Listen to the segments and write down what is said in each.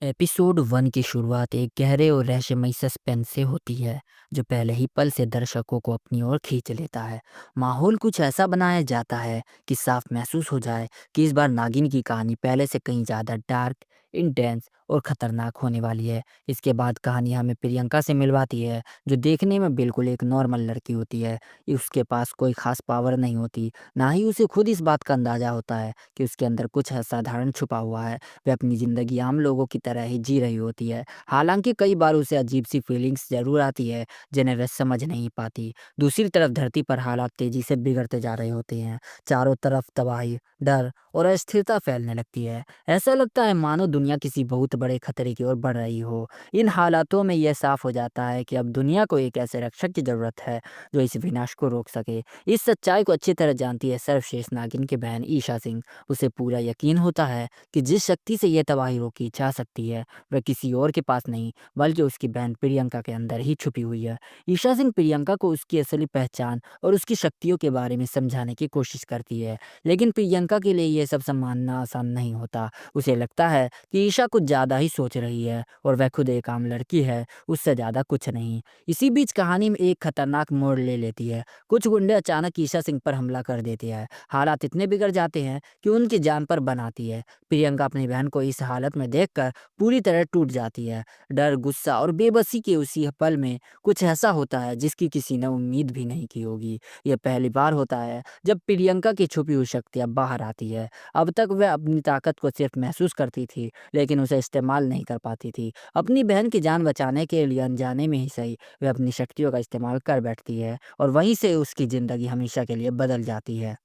Episode 1 की शुरुआत एक गहरे और रहस्यमयी सस्पेंस से होती है, जो पहले ही पल से दर्शकों को अपनी ओर खींच लेता है। माहौल कुछ ऐसा बनाया जाता है कि साफ महसूस हो जाए कि इस बार नागिन की कहानी पहले से कहीं ज़्यादा डार्क, इंटेंस और खतरनाक होने वाली है। इसके बाद कहानी हमें प्रियंका से मिलवाती है, जो देखने में बिल्कुल एक नॉर्मल लड़की होती है। उसके पास कोई खास पावर नहीं होती, ना ही उसे खुद इस बात का अंदाजा होता है कि उसके अंदर कुछ असाधारण छुपा हुआ है। वह अपनी ज़िंदगी आम लोगों की तरह ही जी रही होती है। हालाँकि कई बार उसे अजीब-सी फीलिंग्स ज़रूर आती है, जिन्हें वह समझ नहीं पाती। दूसरी तरफ धरती पर हालात तेज़ी से बिगड़ते जा रहे होते हैं। चारों तरफ तबाही, डर और अस्थिरता फैलने लगती है। ऐसा लगता है मानो दुनिया किसी बहुत बड़े खतरे की ओर बढ़ रही हो। इन हालातों में यह साफ हो जाता है कि अब दुनिया को एक ऐसे रक्षक की ज़रूरत है, जो इस विनाश को रोक सके। इस सच्चाई को अच्छी तरह जानती है सर्वश्रेष्ठ नागिन की बहन ईशा सिंह। उसे पूरा यकीन होता है कि जिस शक्ति से ये तबाही रोकी जा सकती है, वह किसी और के पास नहीं, बल्कि उसकी बहन प्रियंका के अंदर ही छुपी हुई है। ईशा सिंह प्रियंका को उसकी असली पहचान और उसकी शक्तियों के बारे में समझाने की कोशिश करती है, लेकिन प्रियंका के लिए ये सब मानना आसान नहीं होता। उसे लगता है कि ईशा कुछ ज़्यादा ही सोच रही है और वह खुद एक आम लड़की है, उससे ज़्यादा कुछ नहीं। इसी बीच कहानी में एक खतरनाक मोड़ ले लेती है। कुछ गुंडे अचानक ईशा सिंह पर हमला कर देते हैं। हालात इतने बिगड़ जाते हैं कि उनकी जान पर बन आती है। प्रियंका अपनी बहन को इस हालत में देखकर पूरी तरह टूट जाती है। डर, गुस्सा और बेबसी के उसी पल में कुछ ऐसा होता है जिसकी किसी ने उम्मीद भी नहीं की होगी। यह पहली बार होता है जब प्रियंका की छुपी हुई शक्तियाँ बाहर आती है। अब तक वह अपनी ताकत को सिर्फ महसूस करती थी, लेकिन उसे इस्तेमाल नहीं कर पाती थी। अपनी बहन की जान बचाने के लिए अनजाने में ही सही, वह अपनी शक्तियों का इस्तेमाल कर बैठती है और वहीं से उसकी ज़िंदगी हमेशा के लिए बदल जाती है।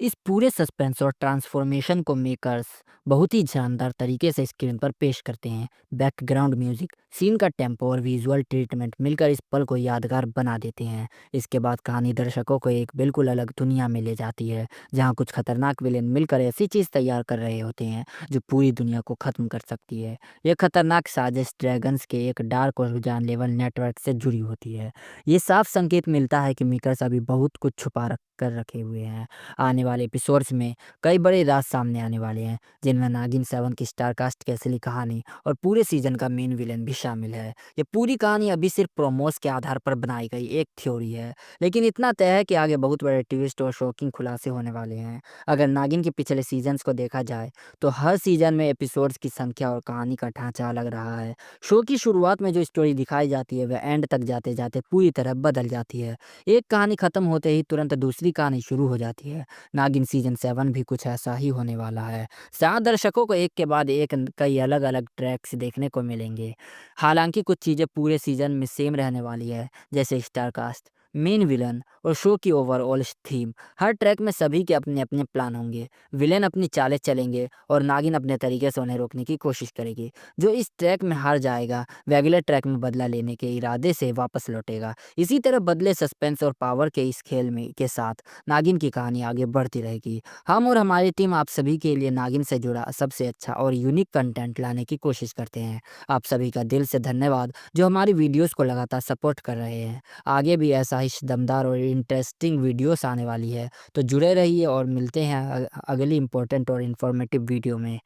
इस पूरे सस्पेंस और ट्रांसफॉर्मेशन को मेकर्स बहुत ही जानदार तरीके से स्क्रीन पर पेश करते हैं। बैकग्राउंड म्यूजिक, सीन का टेम्पो और विजुअल ट्रीटमेंट मिलकर इस पल को यादगार बना देते हैं। इसके बाद कहानी दर्शकों को एक बिल्कुल अलग दुनिया में ले जाती है, जहां कुछ खतरनाक विलेन मिलकर ऐसी चीज़ तैयार कर रहे होते हैं जो पूरी दुनिया को ख़त्म कर सकती है। यह खतरनाक साजिश ड्रैगन्स के एक डार्क और जानलेवा नेटवर्क से जुड़ी होती है। ये साफ संकेत मिलता है कि मेकर्स अभी बहुत कुछ छुपा रख कर रखे हुए हैं। आने वाले एपिसोड्स में कई बड़े राज सामने आने वाले हैं, जिनमें नागिन 7 की स्टारकास्ट की असली कहानी और पूरे सीजन का मेन विलेन भी शामिल है। ये पूरी कहानी अभी सिर्फ प्रोमोस के आधार पर बनाई गई एक थ्योरी है, लेकिन इतना तय है कि आगे बहुत बड़े ट्विस्ट और शॉकिंग खुलासे होने वाले हैं। अगर नागिन के पिछले सीजन्स को देखा जाए, तो हर सीजन में एपिसोड्स की संख्या और कहानी का ढांचा अलग रहा है। शो की शुरुआत में जो स्टोरी दिखाई जाती है, वह एंड तक जाते जाते पूरी तरह बदल जाती है। एक कहानी खत्म होते ही तुरंत दूसरी कहानी शुरू हो जाती है। नागिन सीजन 7 भी कुछ ऐसा ही होने वाला है। शायद दर्शकों को एक के बाद एक कई अलग-अलग ट्रैक्स देखने को मिलेंगे। हालाँकि कुछ चीज़ें पूरे सीजन में सेम रहने वाली है, जैसे स्टारकास्ट, मेन विलन और शो की ओवरऑल थीम। हर ट्रैक में सभी के अपने-अपने प्लान होंगे। विलेन अपनी चालें चलेंगे और नागिन अपने तरीके से उन्हें रोकने की कोशिश करेगी। जो इस ट्रैक में हार जाएगा, वह अगले ट्रैक में बदला लेने के इरादे से वापस लौटेगा। इसी तरह बदले सस्पेंस और पावर के इस खेल में के साथ नागिन की कहानी आगे बढ़ती रहेगी। हम और हमारी टीम आप सभी के लिए नागिन से जुड़ा सबसे अच्छा और यूनिक कंटेंट लाने की कोशिश करते हैं। आप सभी का दिल से धन्यवाद, जो हमारी वीडियोस को लगातार सपोर्ट कर रहे हैं। आगे भी ऐसा ही दमदार और इंटरेस्टिंग वीडियोस आने वाली है, तो जुड़े रहिए और मिलते हैं अगली इंपॉर्टेंट और इन्फॉर्मेटिव वीडियो में।